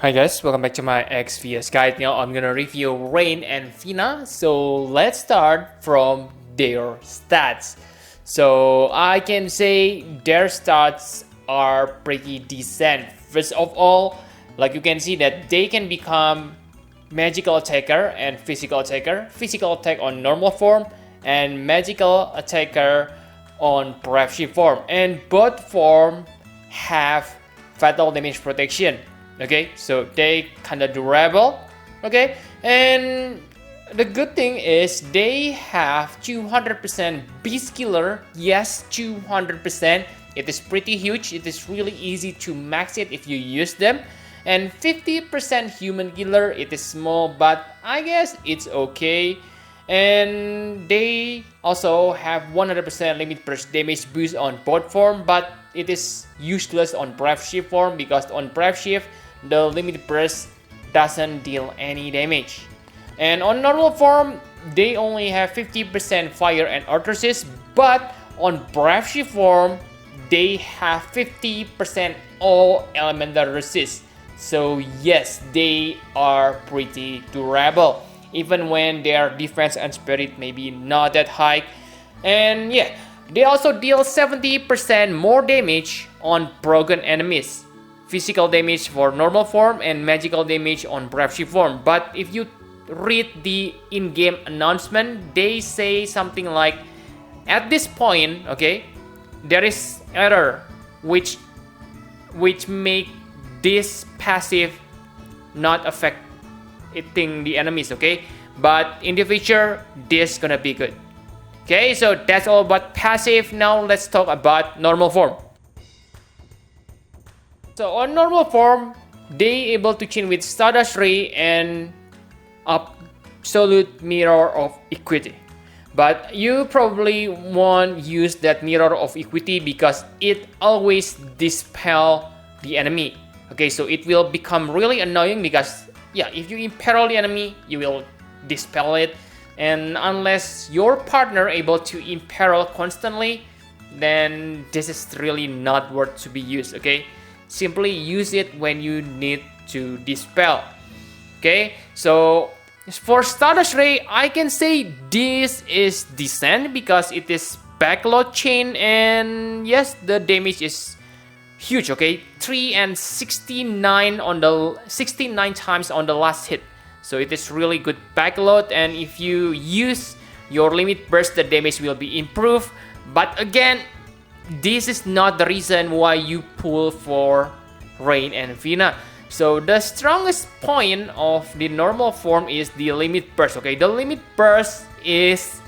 Hi guys, welcome back to my XVS guide. Now I'm gonna review Rain and Fina. So let's start from their stats. So I can say their stats are pretty decent. First of all, like you can see that they can become magical attacker and physical attacker. Physical attack on normal form and magical attacker on breath shift form. And both form have fatal damage protection. Okay, so they kind of durable. Okay, and the good thing is they have 200% beast killer. Yes, 200%. It is pretty huge. It is really easy to max it if you use them. And 50% human killer. It is small, but I guess it's okay. And they also have 100% limit burst damage boost on both form, but it is useless on breath shift form because on breath shift the limit burst doesn't deal any damage. And on normal form, they only have 50% fire and earth resist, but on breath shift form, they have 50% all elemental resist. So yes, they are pretty durable, even when their defense and spirit may be not that high. And yeah, they also deal 70% more damage on broken enemies. Physical damage for normal form and magical damage on breath shift form. But if you read the in-game announcement, they say something like, at this point, okay, there is error which make this passive not affecting the enemies, okay? But in the future, this gonna be good. Okay, so that's all about passive. Now let's talk about normal form. So on normal form, they able to chain with Stardust Ray and Absolute Mirror of Equity. But you probably won't use that Mirror of Equity because it always dispel the enemy. Okay, so it will become really annoying because yeah, if you imperil the enemy, you will dispel it. And unless your partner able to imperil constantly, then this is really not worth to be used, okay? Simply use it when you need to dispel. Okay, so for Stardust Ray, I can say this is decent because it is backload chain, and yes, the damage is huge. Okay, 3 and 69 on the 69 times on the last hit. So it is really good backload, and if you use your limit burst, the damage will be improved. But again, this is not the reason why you pull for Rain and Fina. So the strongest point of the normal form is the limit burst. Okay, the limit burst is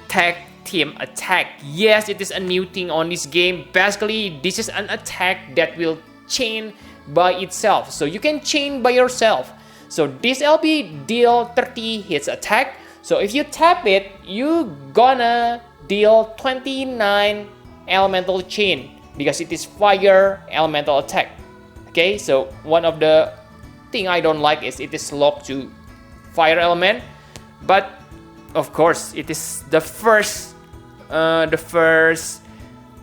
tag team attack. Yes, it is a new thing on this game. Basically, this is an attack that will chain by itself. So you can chain by yourself. So this LB deal 30 hits attack. So if you tap it, you gonna deal 29 elemental chain because it is fire elemental attack. Okay, so one of the thing I don't like is it is locked to fire element, but of course it is the first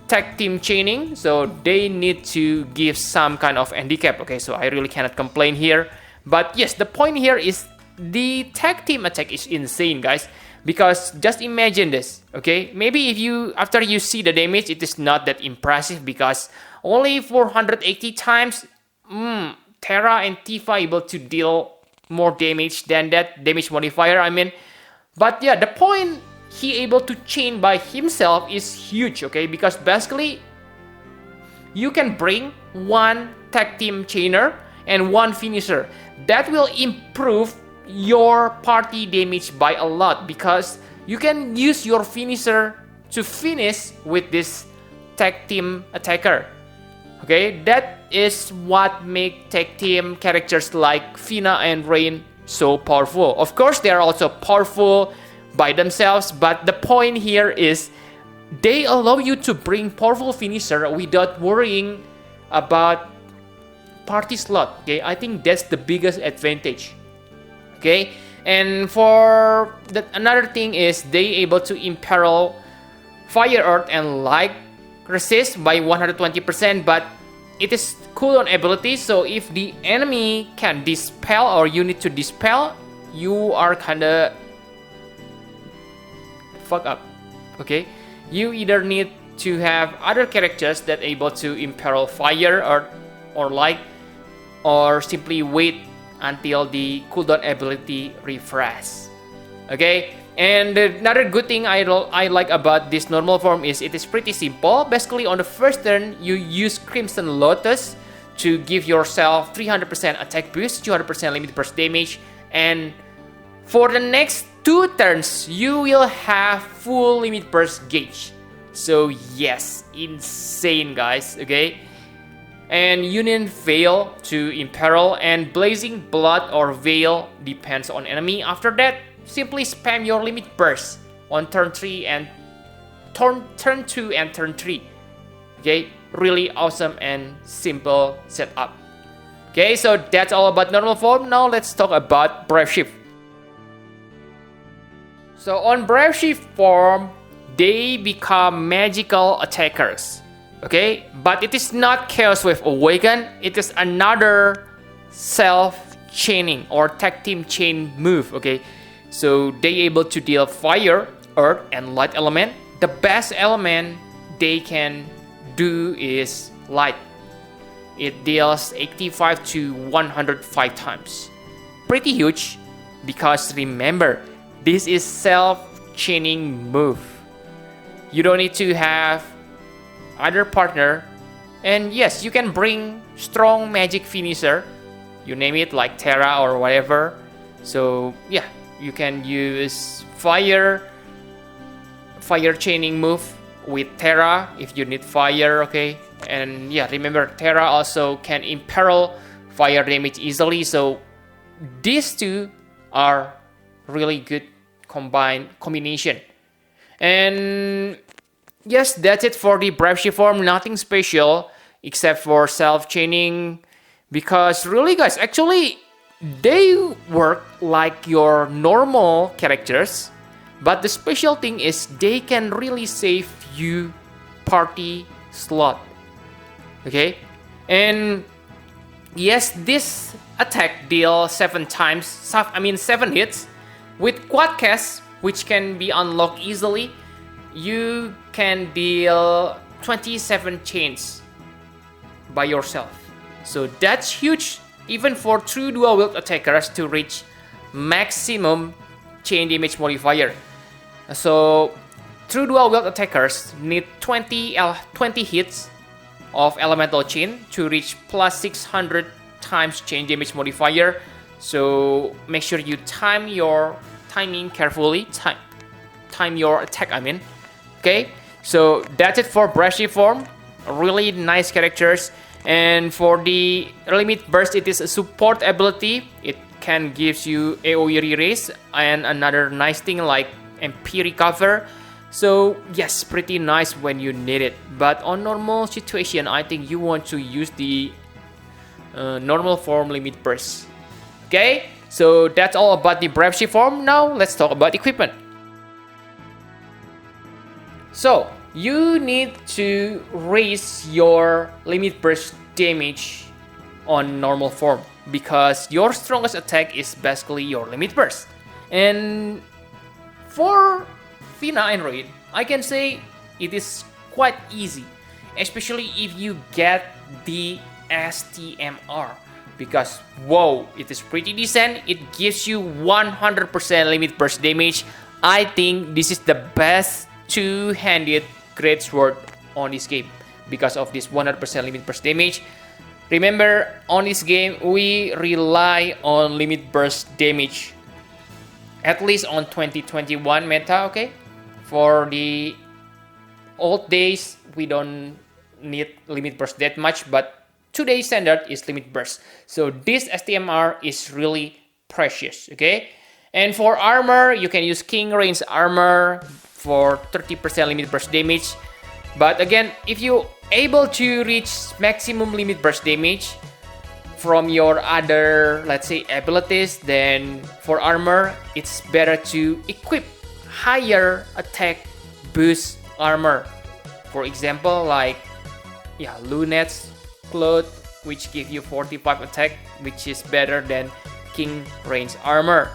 tag team chaining, so they need to give some kind of handicap. Okay, so I really cannot complain here. But yes, the point here is the tag team attack is insane, guys. Because just imagine this, okay? Maybe if you, after you see the damage, it is not that impressive because only 480 times, Terra and Tifa able to deal more damage than that damage modifier, I mean. But yeah, the point he able to chain by himself is huge, okay? Because basically, you can bring one tag team chainer and one finisher. That will improve your party damage by a lot because you can use your finisher to finish with this tag team attacker. Okay, that is what make tag team characters like Fina and Rain so powerful. Of course, they are also powerful by themselves, but the point here is they allow you to bring powerful finisher without worrying about party slot. Okay, I think that's the biggest advantage. Okay, and for another thing is they able to imperil fire, earth, and light resist by 120%, but it is cooldown ability, so if the enemy can dispel or you need to dispel, you are kinda fuck up. Okay, you either need to have other characters that able to imperil fire or light, or simply wait until the cooldown ability refresh. Okay, and another good thing I like about this normal form is it is pretty simple. Basically, on the first turn, you use Crimson Lotus to give yourself 300% attack boost, 200% limit burst damage, and for the next 2 turns, you will have full limit burst gauge. So yes, insane guys, okay? And Union Veil to Imperil, and Blazing Blood or Veil depends on enemy. After that, simply spam your limit burst on turn 3 and turn 2 and turn 3. Okay, really awesome and simple setup. Okay, so that's all about normal form. Now let's talk about Brave Shift. So on Brave Shift form, they become magical attackers. Okay, but it is not Chaos Wave Awaken. It is another self-chaining or tag team chain move. Okay, so they able to deal fire, earth, and light element. The best element they can do is light. It deals 85 to 105 times. Pretty huge, because remember, this is self-chaining move. You don't need to have other partner, and yes, you can bring strong magic finisher, you name it, like Terra or whatever. So yeah, you can use fire chaining move with Terra if you need fire. Okay, and yeah, remember Terra also can imperil fire damage easily, so these two are really good combination. And yes, that's it for the Brave Shift form. Nothing special except for self-chaining, because really guys, actually they work like your normal characters, but the special thing is they can really save you party slot. Okay, and yes, this attack deal 7 hits with quad cast, which can be unlocked easily. You can deal 27 chains by yourself. So that's huge, even for true dual wield attackers to reach maximum chain damage modifier. So true dual wield attackers need 20 hits of elemental chain to reach plus 600 times chain damage modifier. So make sure you time your timing carefully. Time your attack, I mean. Okay, so that's it for Brave Shift form. Really nice characters. And for the limit burst, it is a support ability. It can gives you AoE re-raise and another nice thing like MP recover. So yes, pretty nice when you need it. But on normal situation, I think you want to use the normal form limit burst. Okay, so that's all about the Brave Shift form. Now let's talk about equipment. So you need to raise your limit burst damage on normal form, because your strongest attack is basically your limit burst. And for Fina and Rain, I can say it is quite easy, especially if you get the STMR, because wow, it is pretty decent. It gives you 100% limit burst damage. I think this is the best two-handed great sword on this game because of this 100% limit burst damage. Remember, on this game we rely on limit burst damage, at least on 2021 meta. Okay, for the old days we don't need limit burst that much, but today's standard is limit burst, so this STMR is really precious. Okay, and for armor, you can use King Rain's armor for 30% limit burst damage. But again, if you able to reach maximum limit burst damage from your other, let's say, abilities, then for armor it's better to equip higher attack boost armor. For example, like lunettes cloth, which give you 45 attack, which is better than King Rain's armor.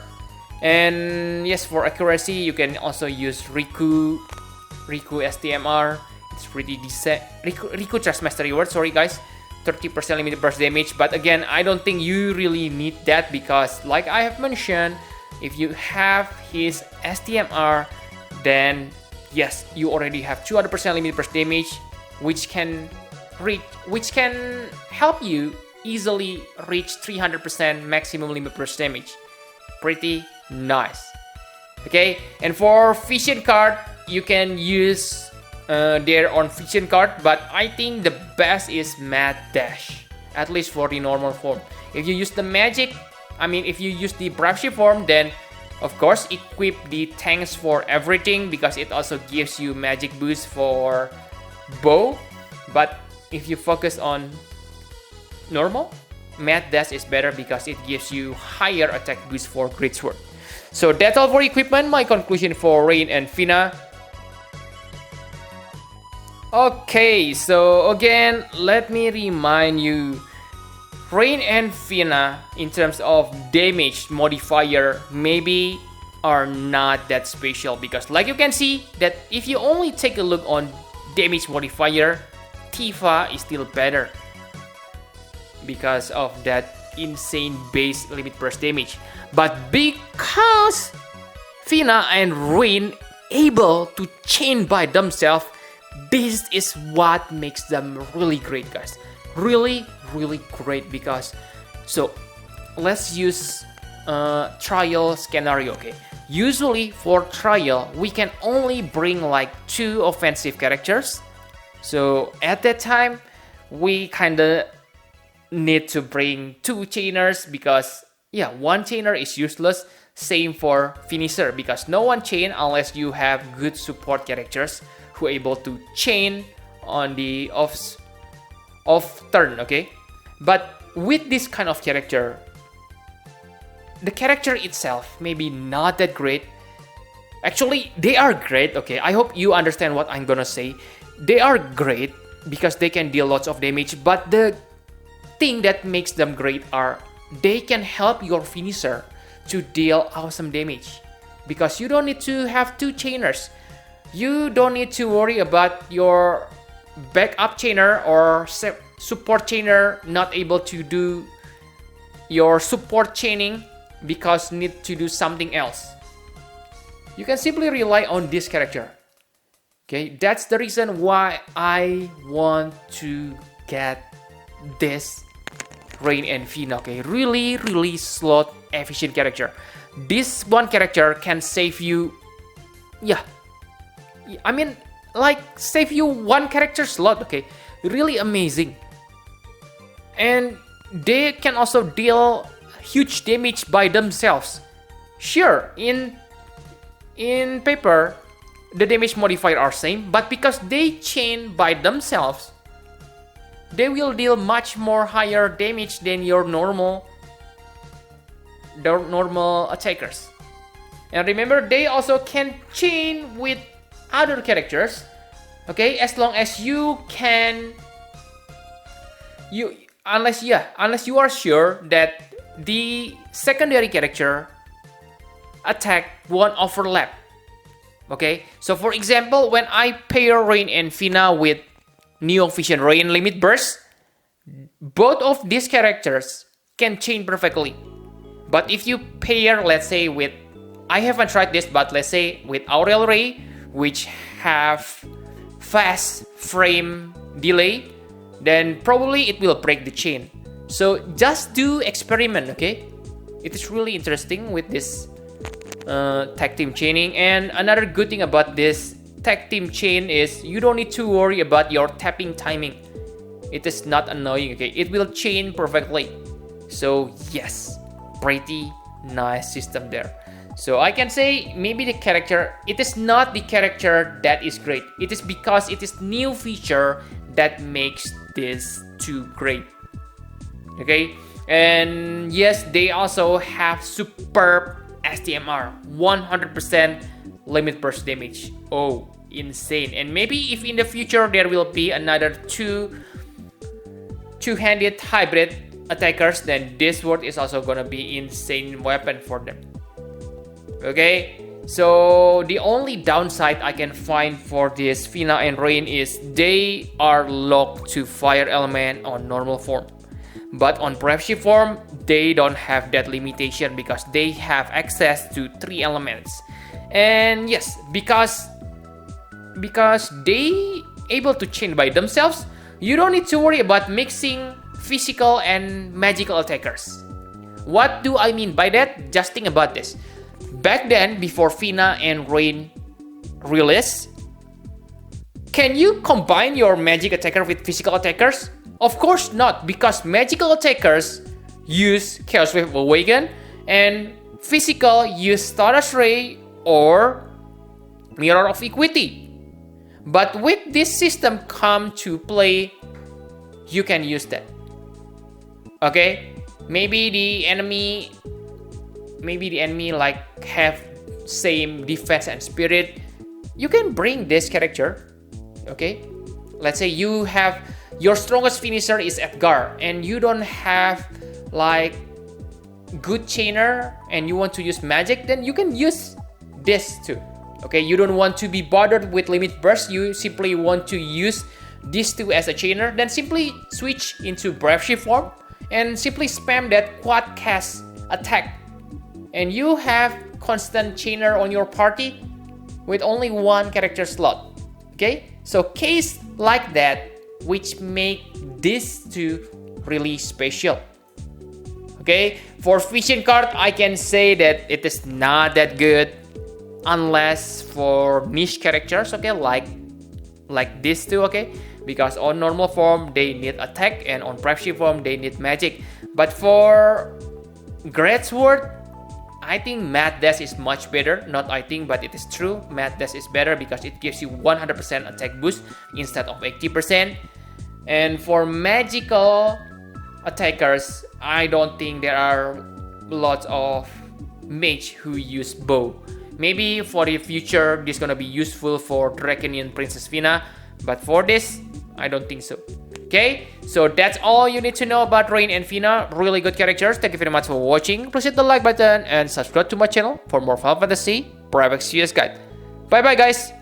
And yes, for accuracy, you can also use Riku STMR. It's pretty decent. Riku Trust Master Reward, sorry guys. 30% limited burst damage, but again, I don't think you really need that because like I have mentioned, if you have his STMR, then yes, you already have 200% limited burst damage, which can help you easily reach 300% maximum limit burst damage. Pretty nice. Okay, and for vision card, you can use their own vision card, but I think the best is Mad Dash, at least for the normal form. If you use the magic, if you use the Brave form, then of course equip the tanks for everything because it also gives you magic boost for bow. But if you focus on normal, Mad Dash is better because it gives you higher attack boost for Greatsword. So that's all for equipment. My conclusion for Rain and Fina. Okay, so again, let me remind you, Rain and Fina in terms of damage modifier maybe are not that special because like you can see that if you only take a look on damage modifier, Tifa is still better because of that insane base limit burst damage. But because Fina and Rain able to chain by themselves, this is what makes them really great, guys. Really great because so let's use trial scenario. Okay, usually for trial we can only bring like 2 offensive characters, so at that time we kinda need to bring 2 chainers because yeah, 1 chainer is useless. Same for finisher because no one chain unless you have good support characters who are able to chain on the off turn. Okay, but with this kind of character, the character itself maybe not that great. Actually, they are great. Okay, I hope you understand what I'm gonna say. They are great because they can deal lots of damage, but the thing that makes them great are they can help your finisher to deal awesome damage because you don't need to have 2 chainers. You don't need to worry about your backup chainer or support chainer not able to do your support chaining because need to do something else. You can simply rely on this character. Okay, that's the reason why I want to get this Rain and Fina. Okay, really slot efficient character. This one character can save you, yeah, like save you 1 character slot. Okay, really amazing. And they can also deal huge damage by themselves. Sure, in paper the damage modifier are same, but because they chain by themselves, they will deal much more higher damage than your normal attackers. And remember, they also can chain with other characters. Okay, as long as you can, unless you are sure that the secondary character attack won't overlap. Okay, so for example, when I pair Rain and Fina with Neo Vision Rain Limit Burst, both of these characters can chain perfectly. But if you pair, let's say with, I haven't tried this, but let's say with Aurel Ray, which have fast frame delay, then probably it will break the chain. So just do experiment, okay? It is really interesting with this tag team chaining. And another good thing about this tag team chain is you don't need to worry about your tapping timing. It is not annoying, okay? It will chain perfectly. So yes, pretty nice system there. So I can say maybe the character, it is not the character that is great. It is because it is new feature that makes this too great. Okay, and yes, they also have superb STMR, 100% limit burst damage. Oh, insane. And maybe if in the future there will be another 2 two-handed hybrid attackers, then this sword is also gonna be insane weapon for them. Okay, so the only downside I can find for this Fina and Rain is they are locked to fire element on normal form. But on Brave Shift form, they don't have that limitation because they have access to 3 elements. And yes, because they able to change by themselves, you don't need to worry about mixing physical and magical attackers. What do I mean by that? Just think about this. Back then, before Fina and Rain release, can you combine your magic attacker with physical attackers? Of course not, because magical attackers use Chaos Wave Awaken and physical use Stardust Ray or Mirror of Equity. But with this system come to play, you can use that. Okay, maybe the enemy like have same defense and spirit. You can bring this character. Okay, let's say you have your strongest finisher is Edgar and you don't have like good chainer and you want to use magic, then you can use this too. Okay, you don't want to be bothered with limit burst, you simply want to use these two as a chainer, then simply switch into Brave Shift form and simply spam that quad cast attack, and you have constant chainer on your party with only 1 character slot. Okay, so case like that which make these two really special. Okay, for vision card I can say that it is not that good unless for niche characters, okay, like these two, okay, because on normal form they need attack and on Brave Shift form they need magic. But for Great Sword, I think Mad Dash is much better. Not I think, but it is true. Mad Dash is better because it gives you 100% attack boost instead of 80%. And for magical attackers, I don't think there are lots of mage who use bow. Maybe for the future, this is gonna be useful for Draconian Princess Fina, but for this, I don't think so. Okay, so that's all you need to know about Rain and Fina. Really good characters. Thank you very much for watching. Please hit the like button and subscribe to my channel for more Final Fantasy Private Series Guide. Bye bye guys.